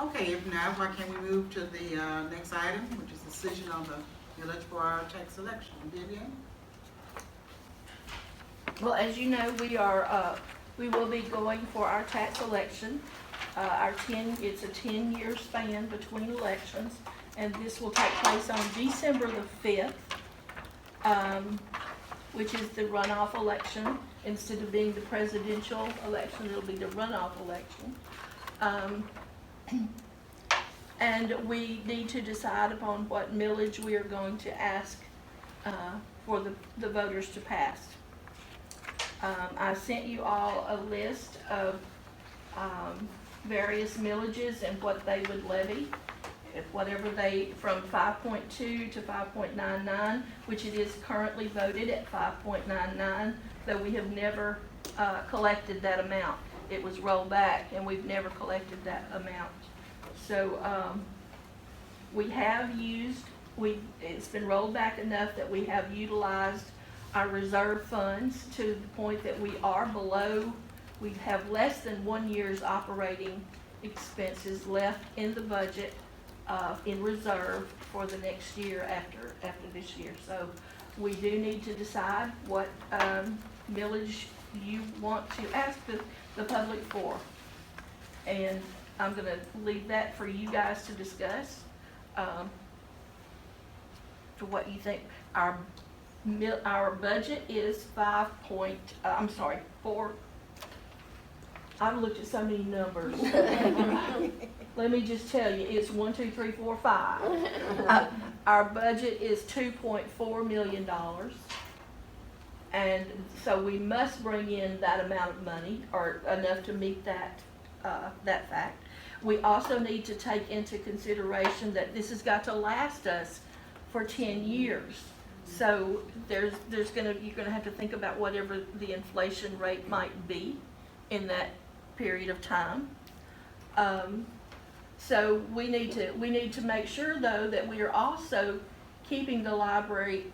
Okay, if not, why can't we move to the next item, which is decision on the millage for our tax election? Vivian? Well, as you know, we will be going for our tax election. It's a 10-year span between elections, and this will take place on December the 5th, which is the runoff election. Instead of being the presidential election, it'll be the runoff election. And we need to decide upon what millage we are going to ask for the voters to pass. I sent you all a list of various millages and what they would levy, whatever from 5.2 to 5.99, which it is currently voted at 5.99, though we have never collected that amount. It was rolled back and we've never collected that amount. So it's been rolled back enough that we have utilized our reserve funds to the point that we have less than 1 year's operating expenses left in the budget in reserve for the next year after this year. So we do need to decide what millage you want to ask the public for. And I'm going to leave that for you guys to discuss, to what you think. Our budget is 4. I've looked at so many numbers. Let me just tell you, it's 1, 2, 3, 4, 5. Our budget is $2.4 million. And so we must bring in that amount of money, or enough to meet that fact. We also need to take into consideration that this has got to last us for 10 years. So you're gonna have to think about whatever the inflation rate might be in that period of time. So we need to make sure, though, that we are also keeping the library.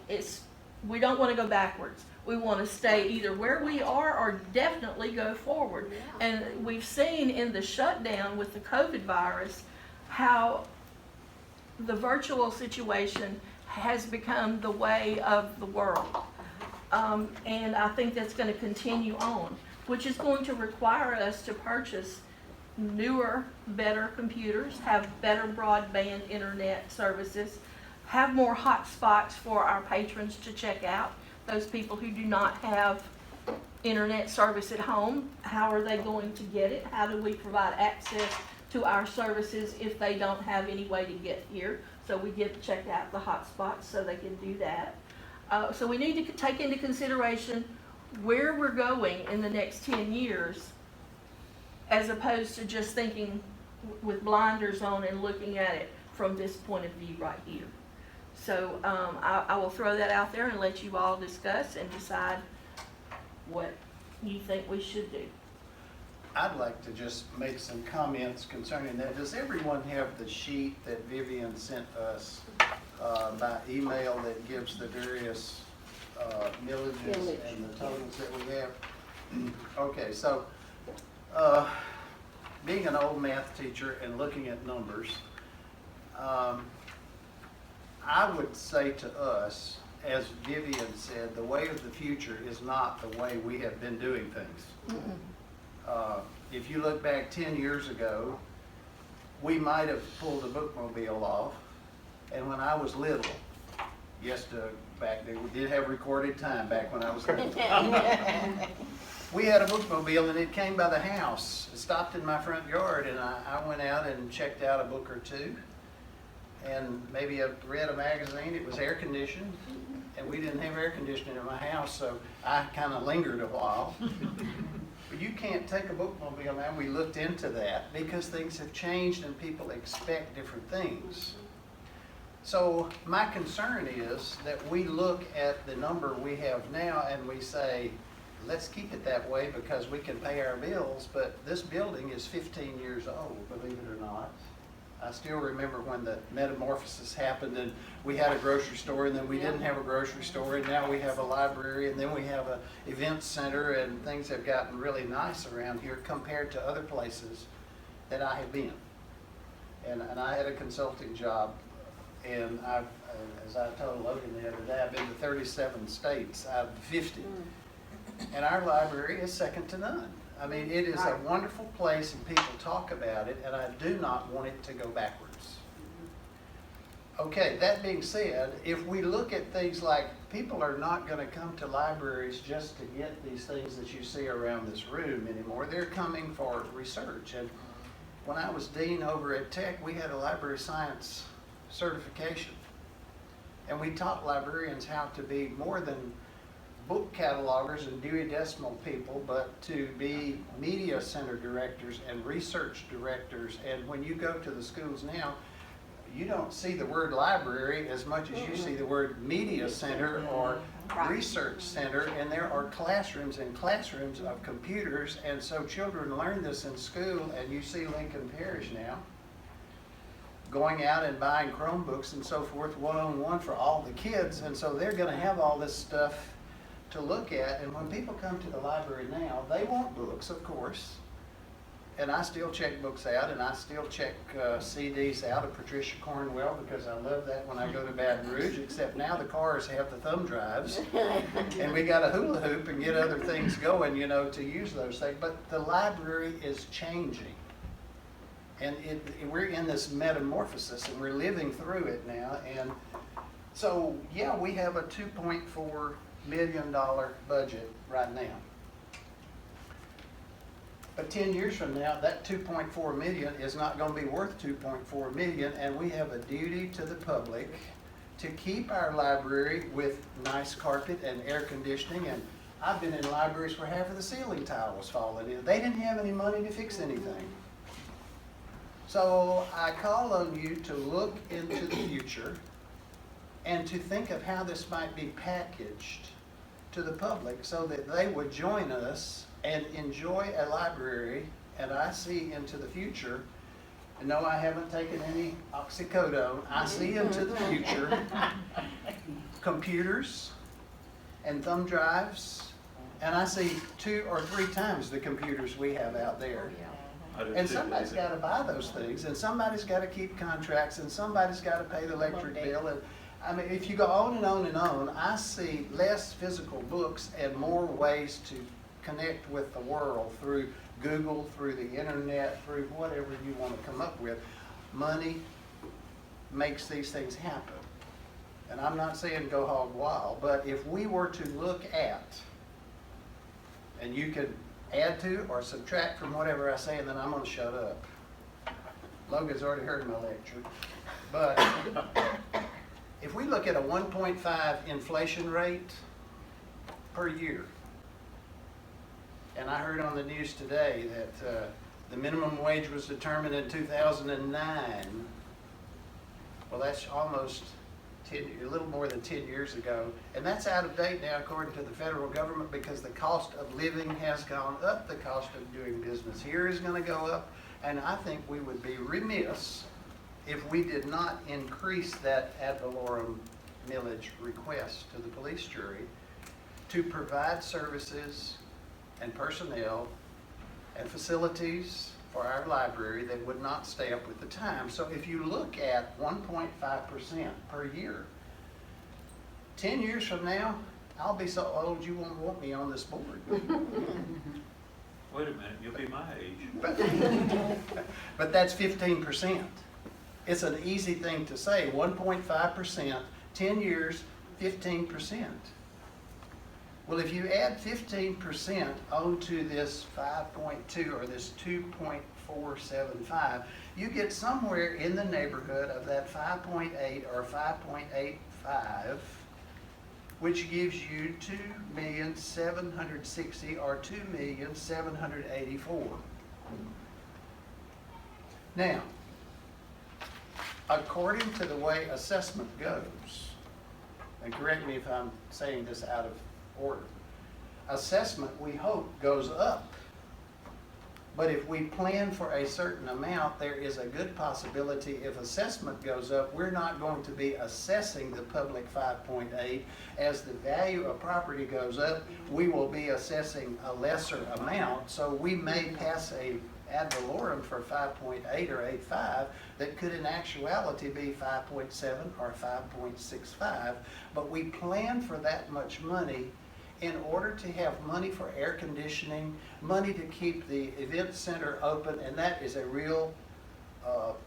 We don't want to go backwards. We want to stay either where we are or definitely go forward. Yeah. And we've seen in the shutdown with the COVID virus how the virtual situation has become the way of the world. And I think that's going to continue on, which is going to require us to purchase newer, better computers, have better broadband internet services, have more hotspots for our patrons to check out. Those people who do not have internet service at home, how are they going to get it? How do we provide access to our services if they don't have any way to get here? So we get to check out the hotspots so they can do that. So we need to take into consideration where we're going in the next 10 years, as opposed to just thinking with blinders on and looking at it from this point of view right here. So I will throw that out there and let you all discuss and decide what you think we should do. I'd like to just make some comments concerning that. Does everyone have the sheet that Vivian sent us by email that gives the various millages and the totals that we have? Okay, so being an old math teacher and looking at numbers, I would say to us, as Vivian said, the way of the future is not the way we have been doing things. If you look back 10 years ago, we might have pulled a bookmobile off. And when I was little, back then we did have recorded time back when I was little. We had a bookmobile and it came by the house. It stopped in my front yard and I went out and checked out a book or two. And maybe I read a magazine. It was air conditioned, and we didn't have air conditioning in my house, so I kind of lingered a while. But you can't take a bookmobile now. We looked into that because things have changed and people expect different things. So my concern is that we look at the number we have now and we say, let's keep it that way because we can pay our bills, but this building is 15 years old, believe it or not. I still remember when the metamorphosis happened and we had a grocery store and then we didn't have a grocery store and now we have a library and then we have an event center, and things have gotten really nice around here compared to other places that I have been. and I had a consulting job, and as I told Logan the other day, I've been to 37 states out of 50. And our library is second to none. I mean, it is a wonderful place and people talk about it, and I do not want it to go backwards. Okay, that being said, if we look at things like people are not going to come to libraries just to get these things that you see around this room anymore. They're coming for research. And when I was dean over at Tech, we had a library science certification. And we taught librarians how to be more than book catalogers and Dewey Decimal people, but to be media center directors and research directors. And when you go to the schools now, you don't see the word library as much as you see the word media center or research center, and there are classrooms and classrooms of computers, and so children learn this in school, and you see Lincoln Parish now going out and buying Chromebooks and so forth one-on-one for all the kids, and so they're going to have all this stuff to look at. And when people come to the library now, they want books, of course, and I still check books out, and I still check CDs out of Patricia Cornwell because I love that when I go to Baton Rouge, except now the cars have the thumb drives, and we got a hula hoop and get other things going, you know, to use those things. But the library is changing, and we're in this metamorphosis, and we're living through it now. And so, yeah, we have a $2.4 million budget right now. But 10 years from now, that 2.4 million is not going to be worth 2.4 million, and we have a duty to the public to keep our library with nice carpet and air conditioning. And I've been in libraries where half of the ceiling tile was falling in. They didn't have any money to fix anything. So I call on you to look into the future and to think of how this might be packaged to the public so that they would join us and enjoy a library. And I see into the future, and no, I haven't taken any oxycodone, I see into the future computers and thumb drives, and I see 2 or 3 times the computers we have out there. And somebody's got to buy those things, and somebody's got to keep contracts, and somebody's got to pay the electric bill. And I mean, if you go on and on and on, I see less physical books and more ways to connect with the world through Google, through the internet, through whatever you want to come up with. Money makes these things happen. And I'm not saying go hog wild, but if we were to look at, and you could add to or subtract from whatever I say, and then I'm going to shut up. Logan's already heard my lecture. But if we look at a 1.5 inflation rate per year, and I heard on the news today that the minimum wage was determined in 2009. Well, that's almost a little more than 10 years ago. And that's out of date now according to the federal government because the cost of living has gone up. The cost of doing business here is going to go up. And I think we would be remiss if we did not increase that ad valorem millage request to the police jury to provide services and personnel and facilities for our library that would not stay up with the time. So if you look at 1.5% per year, 10 years from now, I'll be so old you won't want me on this board. Wait a minute, you'll be my age. But that's 15%. It's an easy thing to say, 1.5%, 10 years, 15%. Well, if you add 15% onto this 5.2 or this 2.475, you get somewhere in the neighborhood of that 5.8 or 5.85, which gives you 2,760,000 or 2,784,000. Now, according to the way assessment goes, and correct me if I'm saying this out of order, assessment, we hope, goes up But if we plan for a certain amount, there is a good possibility if assessment goes up, we're not going to be assessing the public 5.8. As the value of property goes up, we will be assessing a lesser amount. So we may pass a ad valorem for 5.8 or 8.5 that could in actuality be 5.7 or 5.65. But we plan for that much money in order to have money for air conditioning, money to keep the event center open, and that is a real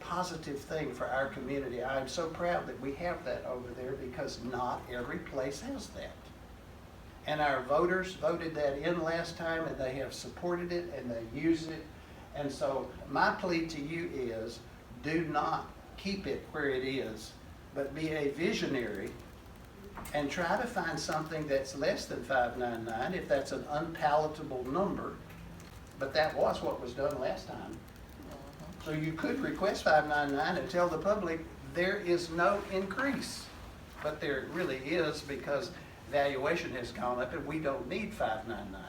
positive thing for our community. I'm so proud that we have that over there because not every place has that. And our voters voted that in last time, and they have supported it and they use it. And so my plea to you is, do not keep it where it is, but be a visionary and try to find something that's less than 599 if that's an unpalatable number. But that was what was done last time. So you could request 599 and tell the public there is no increase. But there really is, because valuation has gone up and we don't need 599.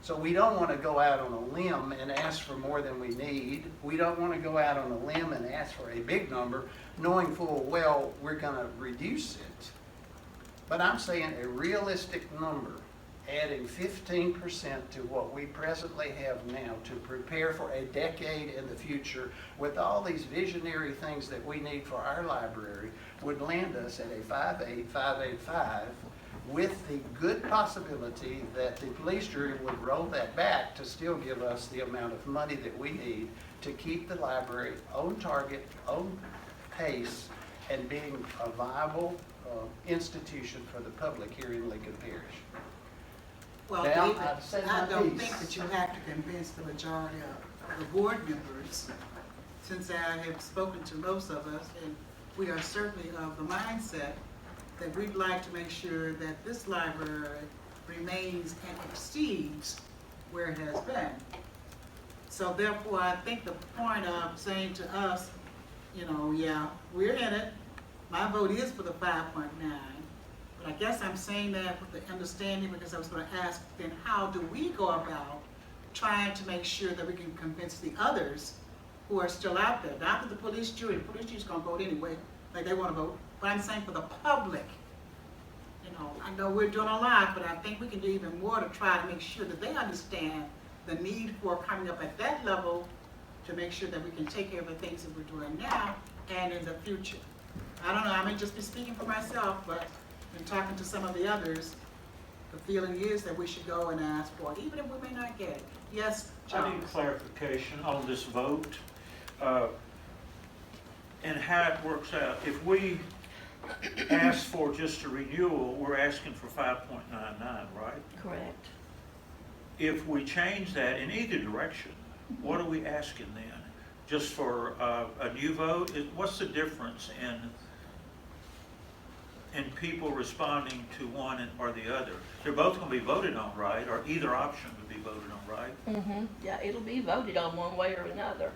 So we don't want to go out on a limb and ask for more than we need. We don't want to go out on a limb and ask for a big number, knowing full well we're going to reduce it. But I'm saying a realistic number, adding 15% to what we presently have now to prepare for a decade in the future with all these visionary things that we need for our library, would land us at a 5.85 with the good possibility that the police jury would roll that back to still give us the amount of money that we need to keep the library on target, on pace, and being a viable institution for the public here in Lincoln Parish. Well, Now, David, I've said I my don't piece. think that you have to convince the majority of the board members, since I have spoken to most of us, and we are certainly of the mindset that we'd like to make sure that this library remains and exceeds where it has been. So therefore, I think the point of saying to us, you know, yeah, we're in it. My vote is for the 5.9. But I guess I'm saying that with the understanding, because I was going to ask, then how do we go about trying to make sure that we can convince the others who are still out there? Not that the police jury is going to vote anyway, like they want to vote, but I'm saying for the public. You know, I know we're doing a lot, but I think we can do even more to try to make sure that they understand the need for coming up at that level to make sure that we can take care of the things that we're doing now and in the future. I don't know, I may just be speaking for myself, but in talking to some of the others, the feeling is that we should go and ask for it, even if we may not get it. Yes, I John? need clarification on this vote, and how it works out. If we ask for just a renewal, we're asking for 5.99, right? Correct. If we change that in either direction, what are we asking then? Just for a new vote? What's the difference in people responding to one or the other? They're both going to be voted on, right? Or either option would be voted on, right? Yeah, it'll be voted on one way or another.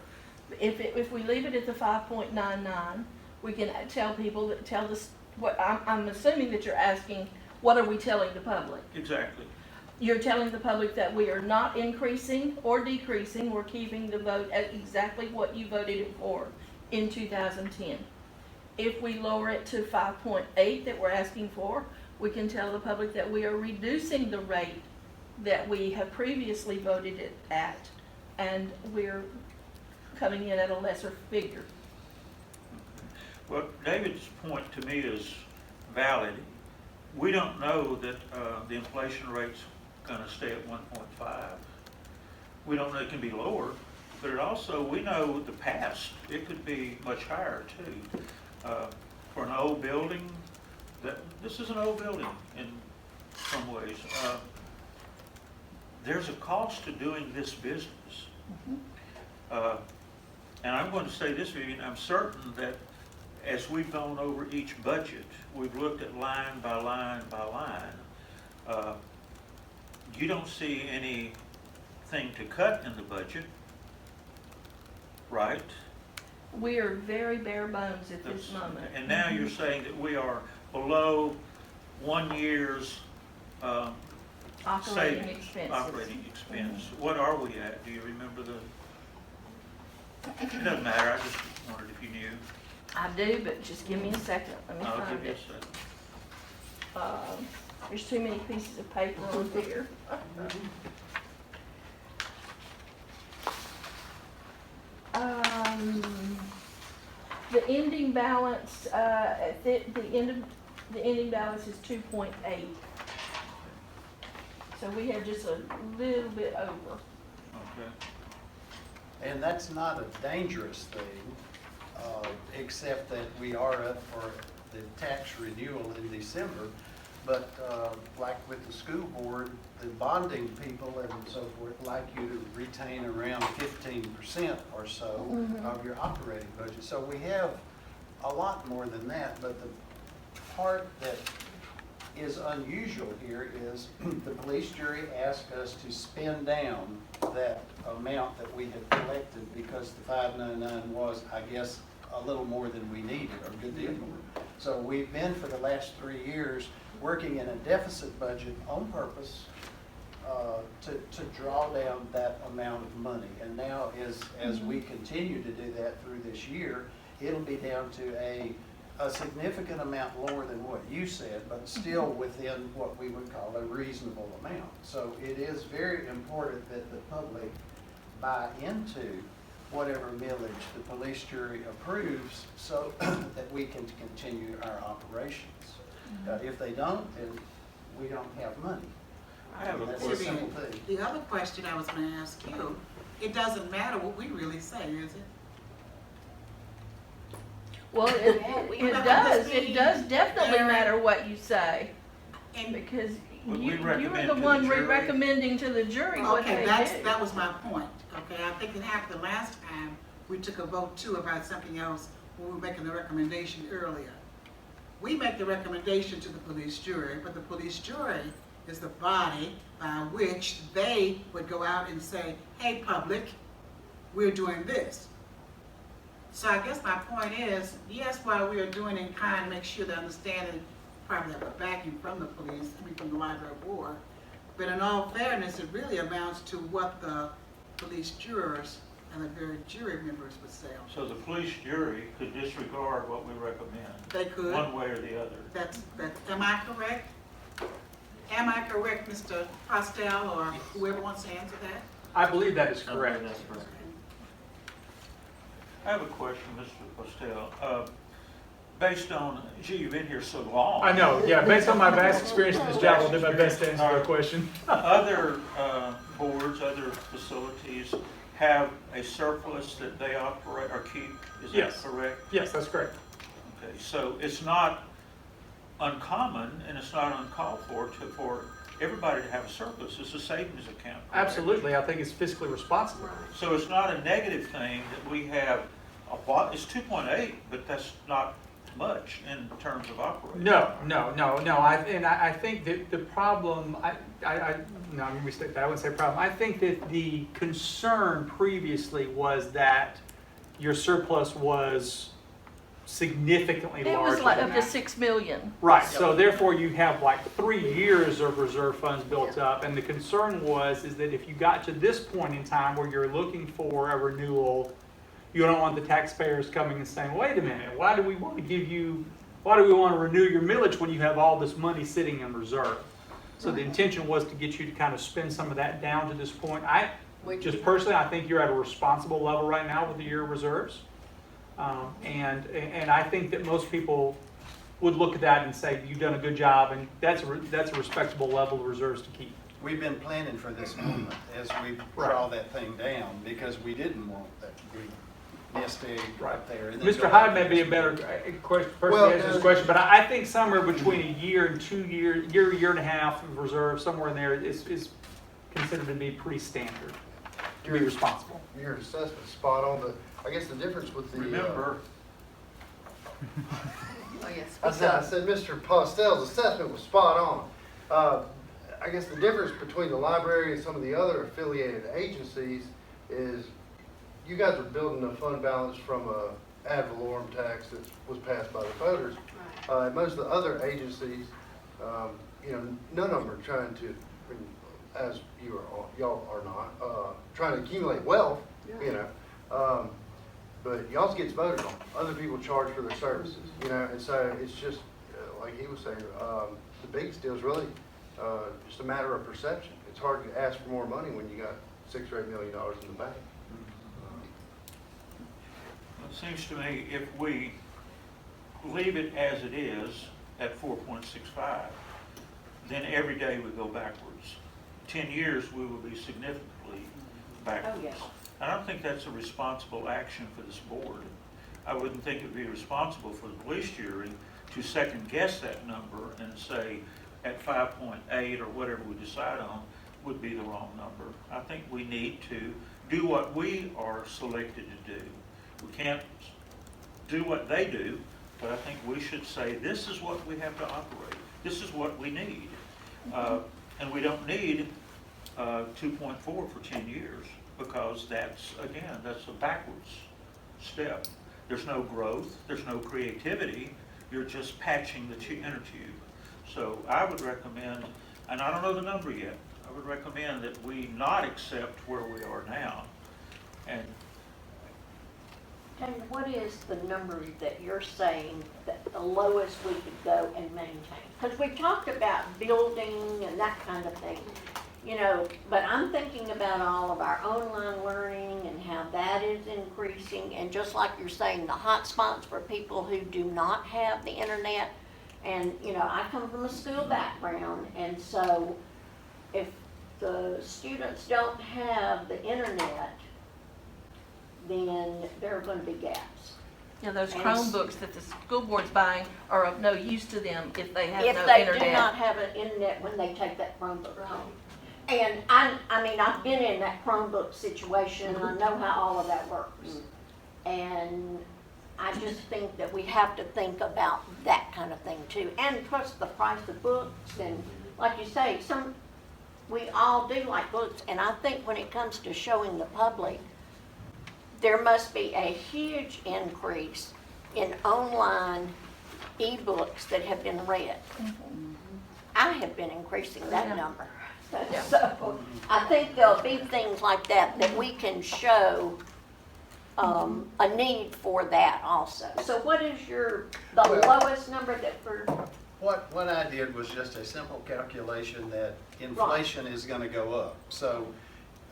If we leave it at the 5.99, we can tell people that tell us what I'm assuming that you're asking. What are we telling the public? Exactly. You're telling the public that we are not increasing or decreasing. We're keeping the vote at exactly what you voted it for in 2010. If we lower it to 5.8 that we're asking for, we can tell the public that we are reducing the rate that we have previously voted it at, and we're coming in at a lesser figure. Well, David's point to me is valid. We don't know that the inflation rate's going to stay at 1.5. We don't know it can be lower, but it also, we know the past, it could be much higher too. For an old building, this is an old building in some ways. There's a cost to doing this business. And I'm going to say this, Vivian, I'm certain that as we've gone over each budget, we've looked at line by line by line. You don't see anything to cut in the budget, right? We are very bare bones at this moment. And now you're saying that we are below 1 year's Operating savings, expenses. operating expense. What are we at? Do you remember it doesn't matter, I just wondered if you knew. I do, but just give me a second, let me I'll find give you a it. second. There's too many pieces of paper on here. The ending balance, at the ending balance is 2.8. So we have just a little bit over. Okay. And that's not a dangerous thing, except that we are up for the tax renewal in December. But like with the school board, the bonding people and so forth like you to retain around 15% or so of your operating budget. So we have a lot more than that, but the part that is unusual here is the police jury asked us to spend down that amount that we had collected because the 599 was, I guess, a little more than we needed, or a good deal more. So we've been for the last 3 years working in a deficit budget on purpose to draw down that amount of money. And now as we continue to do that through this year, it'll be down to a significant amount lower than what you said, but still within what we would call a reasonable amount. So it is very important that the public buy into whatever millage the police jury approves so that we can continue our operations. If they don't, then we don't have money. I have a That's a question. simple thing. The other question I was going to ask you, it doesn't matter what we really say, is it? Well, it does definitely matter what you say, And, because But we you are recommend the to the one jury. recommending to the jury what okay, they do. that was my point, okay? I think it happened the last time, we took a vote too about something else when we were making the recommendation earlier. We make the recommendation to the police jury, but the police jury is the body by which they would go out and say, hey, public, we're doing this. So I guess my point is, yes, while we are doing in kind, make sure they understand and probably have a backing from the police, from the library board. But in all fairness, it really amounts to what the police jurors and the very jury members would say. So the police jury could disregard what we recommend, They could. one way or the other. Am I correct? Am I correct, Mr. Postel, or whoever wants to answer that? I believe that is correct. That's correct. I have a question, Mr. Postel. Based on, gee, you've been here so long. I know, yeah, based on my vast experience in this job, I'll do my best to answer the question. Other boards, other facilities have a surplus that they operate or keep, is that Yes. correct? Yes, that's correct. Okay, so it's not uncommon and it's not uncalled for everybody to have a surplus. It's a savings account. correct? Absolutely, I think it's fiscally responsible. So it's not a negative thing that we have it's 2.8, but that's not much in terms of operating. No. I think that the problem, no, let me restate that, I wouldn't say problem. I think that the concern previously was that your surplus was significantly It larger was like than up to that. 6 million. Right, so therefore you have like 3 years of reserve funds built up, and the concern is that if you got to this point in time where you're looking for a renewal, you don't want the taxpayers coming and saying, wait a minute, why do we want to renew your millage when you have all this money sitting in reserve? So the intention was to get you to kind of spend some of that down to this point. Just personally, I think you're at a responsible level right now with your reserves. And I think that most people would look at that and say, you've done a good job, and that's a respectable level of reserves to keep. We've been planning for this moment as we draw that thing down because we didn't want that big nest egg right there. And then Mr. go Hyde out may there. be a better person to answer this question, but I think somewhere between a year and 2 years, year and a half of reserve, somewhere in there is considered to be pretty standard to be responsible. Your assessment's spot on, but I guess the difference with the. Remember, Oh, yes. I said Mr. Postel's assessment was spot on. I guess the difference between the library and some of the other affiliated agencies is you guys are building a fund balance from a ad valorem tax that was passed by the voters. Right. Most of the other agencies, none of them are trying to, as y'all are not, trying to accumulate wealth, you know. But y'all gets voted on. Other people charge for their services, you know, and so it's just, like he was saying, the biggest deal is really just a matter of perception. It's hard to ask for more money when you got $6 or $8 million in the bank. It seems to me if we leave it as it is at 4.65, then every day we go backwards. 10 years, we will be significantly backwards. Oh, yeah. I don't think that's a responsible action for this board. I wouldn't think it would be responsible for the police jury to second guess that number and say at 5.8 or whatever we decide on would be the wrong number. I think we need to do what we are selected to do. We can't do what they do, but I think we should say this is what we have to operate. This is what we need. And we don't need 2.4 for 10 years because that's a backwards step. There's no growth, there's no creativity, you're just patching the inner tube. So I would recommend, and I don't know the number yet, I would recommend that we not accept where we are now. And Tanya, what is the number that you're saying that the lowest we could go and maintain? Because we talked about building and that kind of thing, you know, but I'm thinking about all of our online learning and how that is increasing. And just like you're saying, the hot spots for people who do not have the internet. And, you know, I come from a school background, and so if the students don't have the internet, then there are going to be gaps. Yeah, those And Chromebooks that the school board's buying are of no use to them if they have If no they internet. do not have an internet when they take that Chromebook home. And I mean, I've been in that Chromebook situation, and I know how all of that works. And I just think that we have to think about that kind of thing too. And plus the price of books, and like you say, we all do like books, and I think when it comes to showing the public, there must be a huge increase in online ebooks that have been read. I have been increasing that Yeah. number. Yeah. So I think there'll be things like that that we can show a need for that also. So what is the Well- lowest number that we're, What I did was just a simple calculation that inflation is gonna go up. So,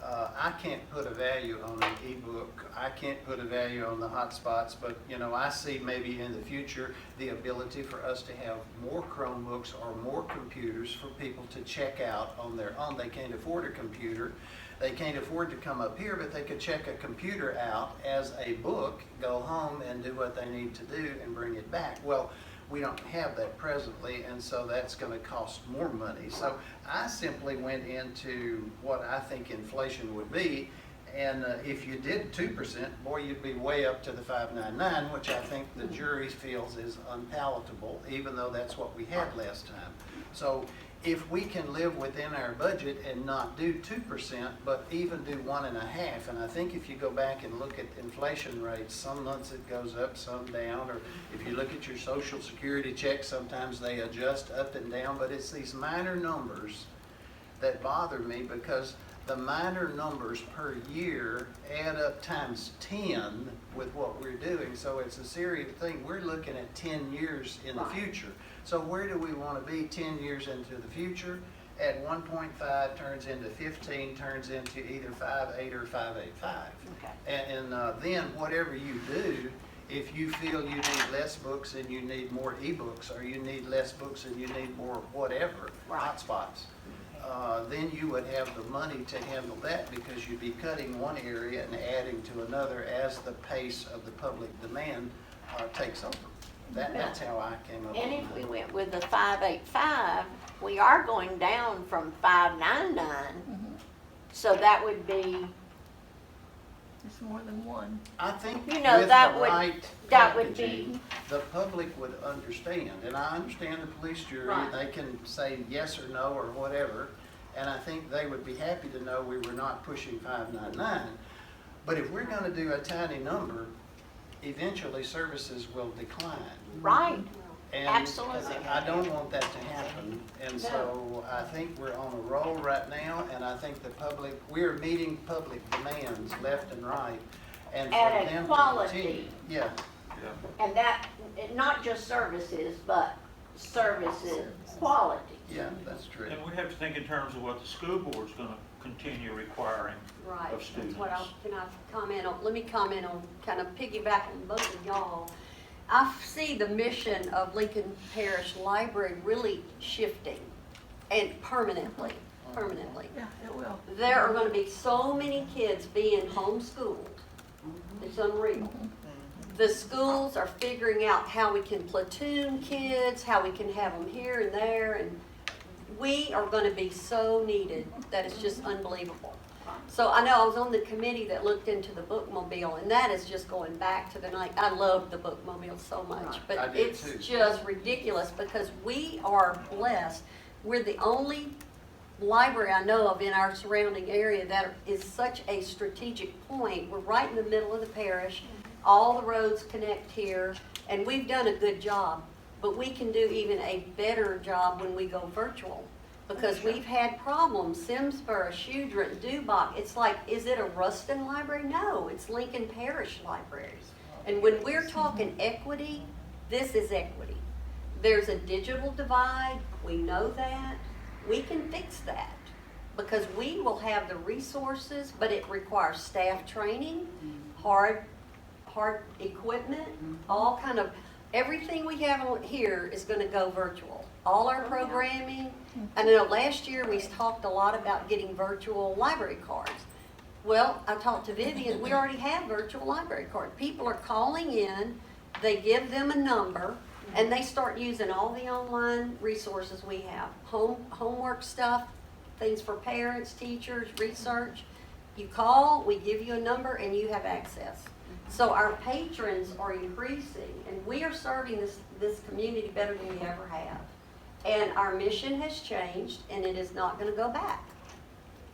I can't put a value on an ebook, I can't put a value on the hotspots, but, you know, I see maybe in the future, the ability for us to have more Chromebooks or more computers for people to check out on their own. They can't afford a computer, they can't afford to come up here, but they could check a computer out as a book, go home and do what they need to do and bring it back. Well, we don't have that presently, and so that's going to cost more money. So I simply went into what I think inflation would be, and if you did 2%, boy, you'd be way up to the 599, which I think the jury feels is unpalatable, even though that's what we had last time. So if we can live within our budget and not do 2%, but even do 1.5%, and I think if you go back and look at inflation rates, some months it goes up, some down, or if you look at your Social Security check, sometimes they adjust up and down, but it's these minor numbers that bother me because the minor numbers per year add up times 10 with what we're doing. So it's a serious thing. We're looking at 10 years in the future. So where do we want to be 10 years into the future? At 1.5 turns into 15, turns into either 5.8 or 5.85. okay. And then whatever you do, if you feel you need less books and you need more ebooks, or you need less books and you need more whatever, Right. hotspots, then you would have the money to handle that because you'd be cutting one area and adding to another as the pace of the public demand takes over. That's how I came up with And it. if we went with the 585, we are going down from 599. So that would be, It's more than one. I think You know, with that the would- right that would packaging, be- the public would understand. And I understand the police jury, Right. they can say yes or no or whatever. And I think they would be happy to know we were not pushing 599. But if we're gonna do a tiny number, eventually services will decline. right, And Absolutely. I don't want that to happen, and so I think we're on a roll right now, and I think the public, we're meeting public demands left and right, and for At a them to quality. continue. Yeah, And that, not just services, but services quality. yeah, that's true. And we have to think in terms of what the school board's gonna continue requiring Right, of that's students. what can I comment on, let me comment on, kind of piggyback on both of y'all. I see the mission of Lincoln Parish Library really shifting, and permanently. Yeah, it will. There are gonna be so many kids being homeschooled, it's unreal. The schools are figuring out how we can platoon kids, how we can have them here and there, and we are gonna be so needed that it's just unbelievable. So I know I was on the committee that looked into the bookmobile, and that is just going back to the night. I love the bookmobile so much, I but did it's too. just ridiculous because we are blessed. We're the only library I know of in our surrounding area that is such a strategic point. We're right in the middle of the parish. All the roads connect here, and we've done a good job. But we can do even a better job when we go virtual. Because we've had problems, Simsboro, Shudra, Dubach. It's like, is it a Ruston library? No, it's Lincoln Parish Library. And when we're talking equity, this is equity. There's a digital divide, we know that. We can fix that because we will have the resources, but it requires staff training, hard equipment, all kind of, everything we have on here is gonna go virtual. All our programming, I know last year we talked a lot about getting virtual library cards. Well, I talked to Vivian, we already have virtual library cards. People are calling in, they give them a number, and they start using all the online resources we have. Homework stuff, things for parents, teachers, research. You call, we give you a number, and you have access. So our patrons are increasing, and we are serving this community better than we ever have. And our mission has changed, and it is not gonna go back.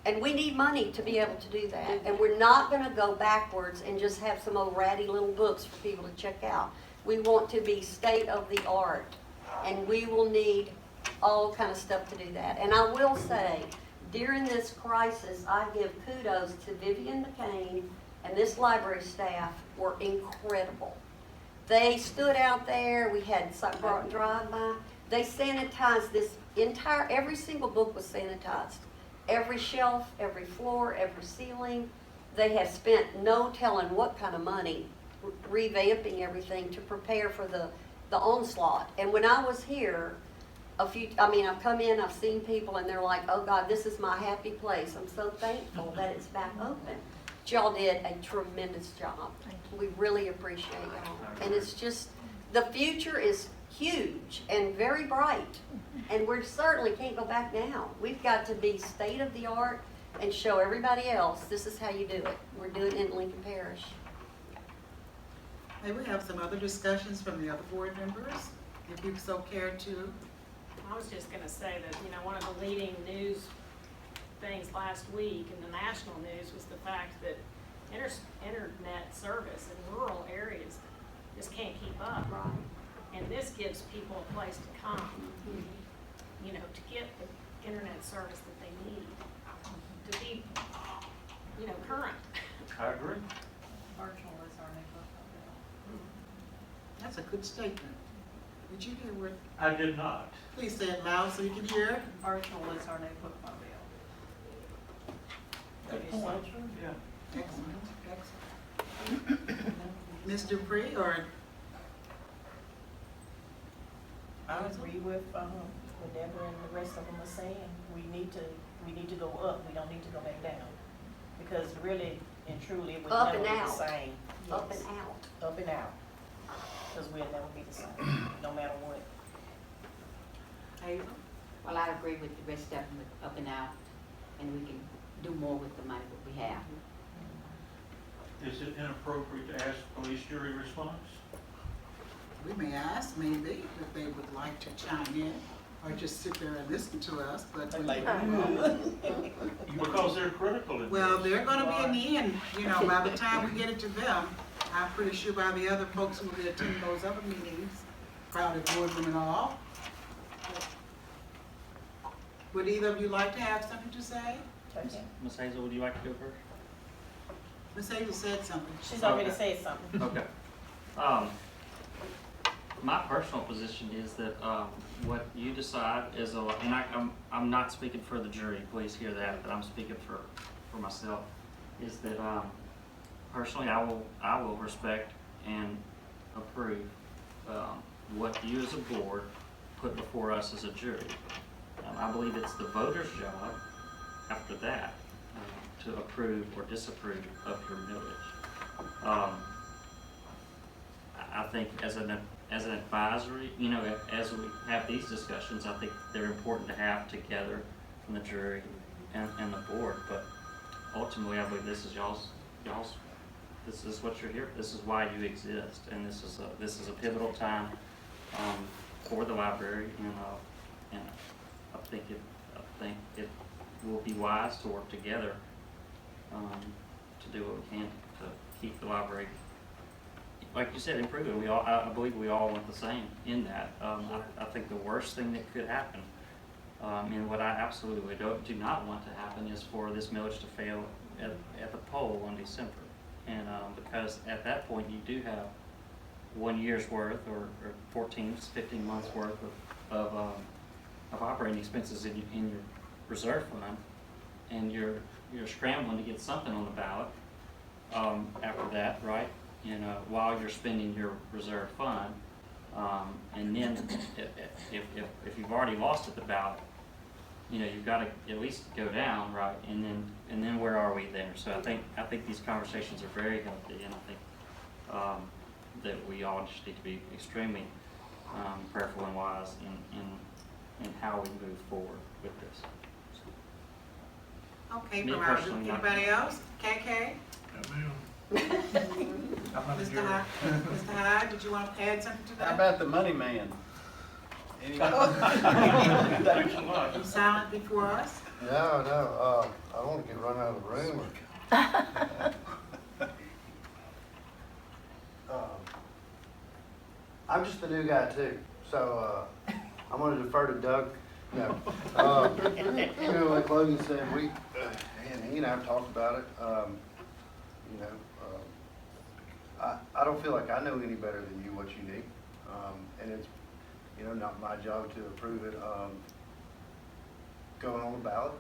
And we need money to be able to do that. And we're not gonna go backwards and just have some old ratty little books for people to check out. We want to be state of the art, and we will need all kind of stuff to do that. And I will say, during this crisis, I give kudos to Vivian McCain and this library staff were incredible. They stood out there, we had drive-by, they sanitized this entire, every single book was sanitized. Every shelf, every floor, every ceiling. They have spent no telling what kind of money revamping everything to prepare for the onslaught. And when I was here, I've come in, I've seen people and they're like, oh God, this is my happy place. I'm so thankful that it's back open. Y'all did a tremendous job. We really appreciate y'all. And it's just, the future is huge and very bright. And we certainly can't go back now. We've got to be state of the art and show everybody else, this is how you do it. We're doing it in Lincoln Parish. May we have some other discussions from the other board members, if you so care to? I was just gonna say that, one of the leading news things last week in the national news was the fact that internet service in rural areas just can't keep up. Right. And this gives people a place to come, to get the internet service that they need, to be, current. I agree. Virtual is our new book. That's a good statement. Did you hear what? I did not. Please say it loud so you can hear it. Virtual is our new bookmobile. Good point. Yeah. Excellent, excellent. Ms. Dupree, or? I agree with what Deborah and the rest of them are saying. We need to go up. We don't need to go back down. Because really and truly, it would Up never and be the out. same. Up Yes. and out. Up and out. Because we'll never be the same, no matter what. Ava? Well, I agree with the rest of them, with up and out, and we can do more with the money that we have. Is it inappropriate to ask police jury response? We may ask maybe if they would like to chime in or just sit there and listen to us, but. Because they're critical in Well, this. they're gonna be in the end, by the time we get it to them, I'm pretty sure by the other folks who will be attending those other meetings, crowded boardroom and all. Would either of you like to have something to say? Okay. Ms. Hazel, would you like to go first? Ms. Hazel said something. She's already Okay. said something. Okay. My personal position is that, what you decide is and I'm not speaking for the jury, please hear that, but I'm speaking for myself, is that, personally, I will respect and approve, what you as a board put before us as a jury. I believe it's the voter's job after that, to approve or disapprove of your millage. I think as an advisory, you know, as we have these discussions, I think they're important to have together from the jury and the board, but ultimately, I believe this is y'all's, this is what you're here, this is why you exist, and this is a pivotal time, for the library, and I think it will be wise to work together, to do what we can to keep the library, like you said, improving. I believe we all want the same in that. I think the worst thing that could happen, and what I absolutely do not want to happen, is for this millage to fail at the poll on December. And because at that point you do have 1 year's worth or 14, 15 months worth of operating expenses in your reserve fund, and you're scrambling to get something on the ballot after that, right? While you're spending your reserve fund, and then if you've already lost at the ballot, you've got to at least go down, right? And then where are we there? So I think these conversations are very healthy, and I think that we all just need to be extremely prayerful and wise in how we move forward with this. Okay, Me from our, personally, not- anybody else? KK? Mr. Hyde, Mr. Hyde, did you want to add something to How that? about the money man? Anyone? You silent before us? No, I don't want to get run out of the room. I'm just a new guy too, so I'm going to defer to Doug. No, like Logan said, and he and I have talked about it. I don't feel like I know any better than you what you need, and it's not my job to approve it going on the ballot.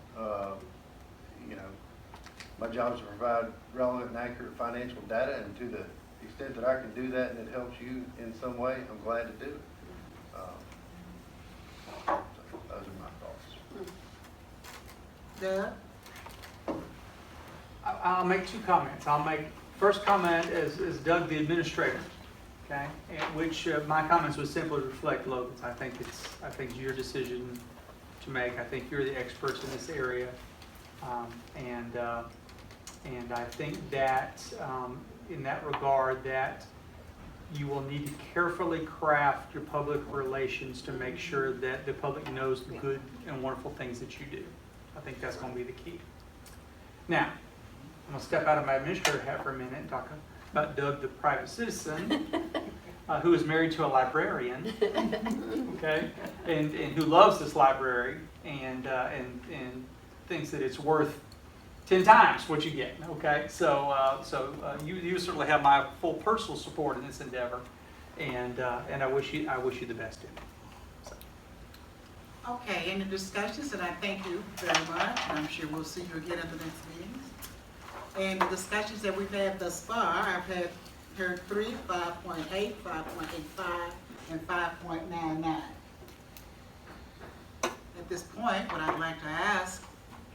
My job is to provide relevant and accurate financial data, and to the extent that I can do that and it helps you in some way, I'm glad to do it. So those are my thoughts. Doug? I'll make two comments. First comment is Doug, the administrator, okay? And which my comments would simply reflect Logan's. I think it's your decision to make. I think you're the experts in this area, and I think that in that regard that you will need to carefully craft your public relations to make sure that the public knows the good and wonderful things that you do. I think that's going to be the key. Now, I'm going to step out of my administrator hat for a minute and talk about Doug, the private citizen, who is married to a librarian, okay, and who loves this library and thinks that it's worth 10 times what you get, okay? So you certainly have my full personal support in this endeavor, and I wish you the best in it. Okay, any discussions, and I thank you very much, and I'm sure we'll see you again at the next meetings. And the discussions that we've had thus far, I've heard 3, 5.8, 5.85, and 5.99. At this point, what I'd like to ask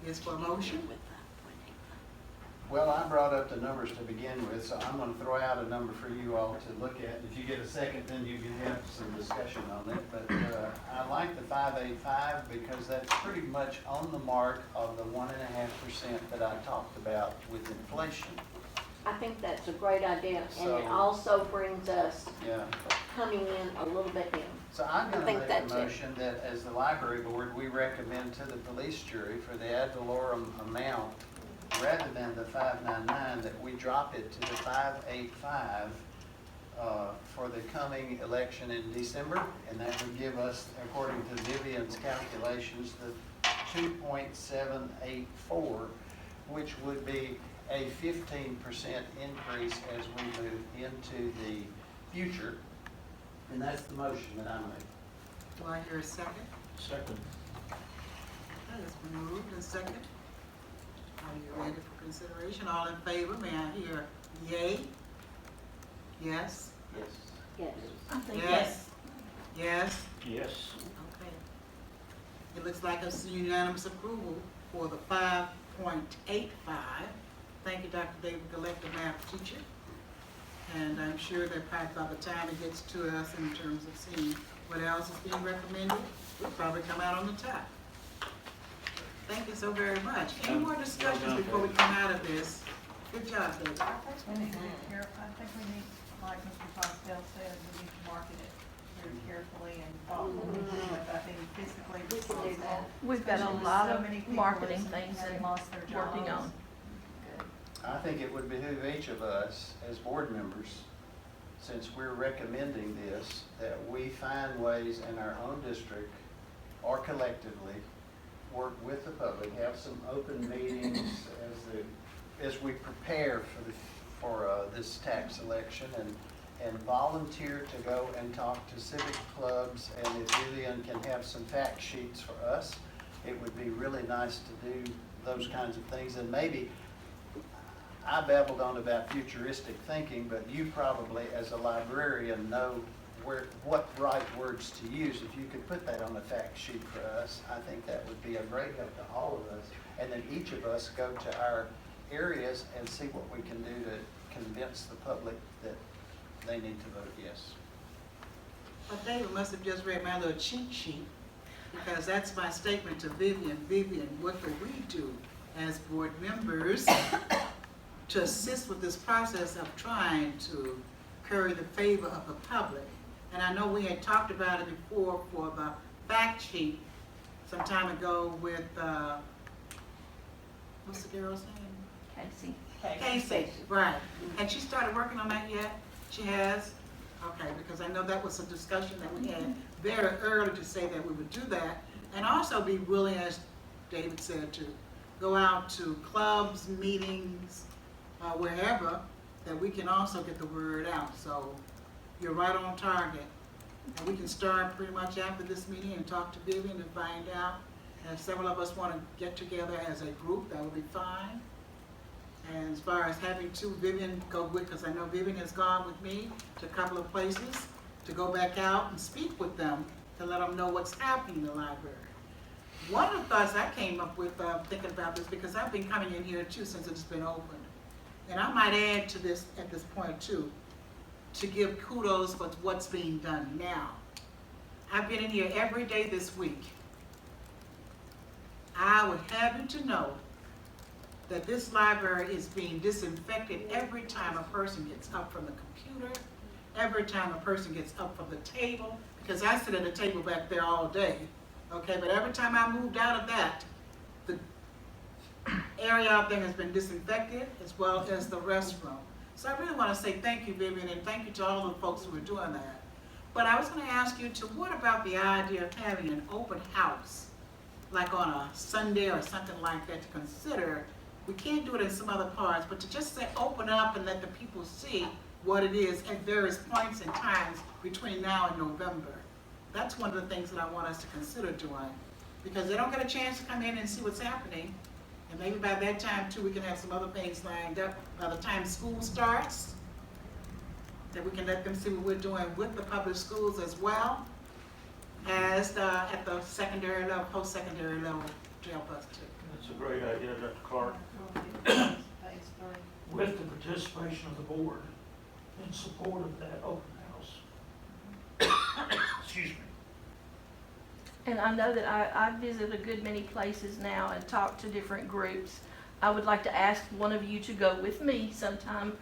is for a motion. Well, I brought up the numbers to begin with, so I'm going to throw out a number for you all to look at. If you get a second, then you can have some discussion on it. But I like the 585 because that's pretty much on the mark of the 1.5% that I talked about with inflation. I think that's a great idea, and So- it also brings us Yeah. coming in a little bit in. So I'm going to think make a that's it. motion that as the library board, we recommend to the police jury for the ad valorem amount, rather than the 599, that we drop it to the 585 for the coming election in December, and that would give us, according to Vivian's calculations, the 2.784, which would be a 15% increase as we move into the future. And that's the motion that I make. Do I hear a second? Second. Okay, it's been moved and second. Are you ready for consideration? All in favor, may I hear yay? Yes? Yes. Yes. I think Yes? Yes? Yes. Okay. It looks like it's unanimous approval for the 5.85. Thank you, Dr. David Gillette, the math teacher. And I'm sure that by the time it gets to us in terms of seeing what else is being recommended, we'll probably come out on the top. Thank you so very much. Any more discussions before we come out of this? Good job, David. I think we need to be careful, I think we need, like Mr. Postel said, we need to market it very carefully and thoughtfully, but I think physically We can do that. we've got a especially with lot so of many people marketing that's things having and lost their working jobs. on. I think it would behoove each of us as board members, since we're recommending this, that we find ways in our own district or collectively work with the public, have some open meetings as we prepare for this tax election, and volunteer to go and talk to civic clubs. And if Vivian can have some fact sheets for us, it would be really nice to do those kinds of things. And maybe I babbled on about futuristic thinking, but you probably, as a librarian, know what right words to use. If you could put that on a fact sheet for us, I think that would be a great help to all of us. And then each of us go to our areas and see what we can do to convince the public that they need to vote yes. Well, David must have just read my little cheat sheet, because that's my statement to Vivian. Vivian, what do we do as board members to assist with this process of trying to curry the favor of the public? And I know we had talked about it before for the fact sheet some time ago with, what's the girl's name? Casey. Casey, right. And she started working on that yet? She has? Okay, because I know that was a discussion that we had very early to say that we would do that. And also be willing, as David said, to go out to clubs, meetings, wherever, that we can also get the word out. So you're right on target. And we can start pretty much after this meeting and talk to Vivian and find out. And if several of us want to get together as a group, that would be fine. And as far as having Vivian go with, because I know Vivian has gone with me to a couple of places to go back out and speak with them to let them know what's happening in the library. One of the thoughts I came up with thinking about this, because I've been coming in here too since it's been opened. And I might add to this at this point too, to give kudos for what's being done now. I've been in here every day this week. I would have you to know that this library is being disinfected every time a person gets up from the computer, every time a person gets up from the table, because I sit at a table back there all day, okay? But every time I moved out of that, the area out there has been disinfected, as well as the restroom. So I really want to say thank you, Vivian, and thank you to all the folks who are doing that. But I was going to ask you to, what about the idea of having an open house, like on a Sunday or something like that, to consider? We can't do it in some other parts, but to just say open up and let the people see what it is at various points and times between now and November. That's one of the things that I want us to consider doing, because they don't get a chance to come in and see what's happening. And maybe by that time too, we can have some other things lined up by the time school starts, that we can let them see what we're doing with the public schools as well as at the secondary level, post-secondary level jail bus too. That's a great idea, Dr. Clark. Phase 3. With the participation of the board in support of that open house. Excuse me. And I know that I visit a good many places now and talk to different groups. I would like to ask one of you to go with me sometime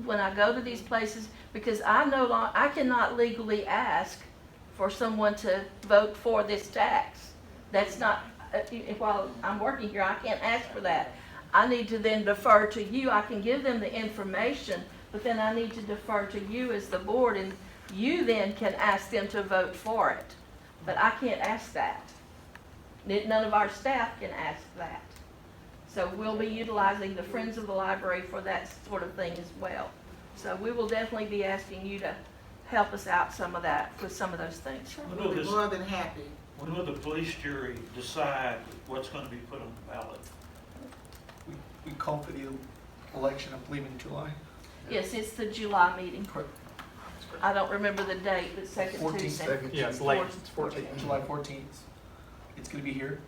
when I go to these places, because I cannot legally ask for someone to vote for this tax. That's not, while I'm working here, I can't ask for that. I need to then defer to you. I can give them the information, but then I need to defer to you as the board, and you then can ask them to vote for it. But I can't ask that. None of our staff can ask that. So we'll be utilizing the Friends of the Library for that sort of thing as well. So we will definitely be asking you to help us out some of that, with some of those things. We'll be more than happy. When will the police jury decide what's gonna be put on the ballot? We call for the election, I believe, in July. Yes, it's the July meeting. I don't remember the date, but second 14th, Tuesday. second Yeah, it's late. Fourth. July 14th. It's gonna be here.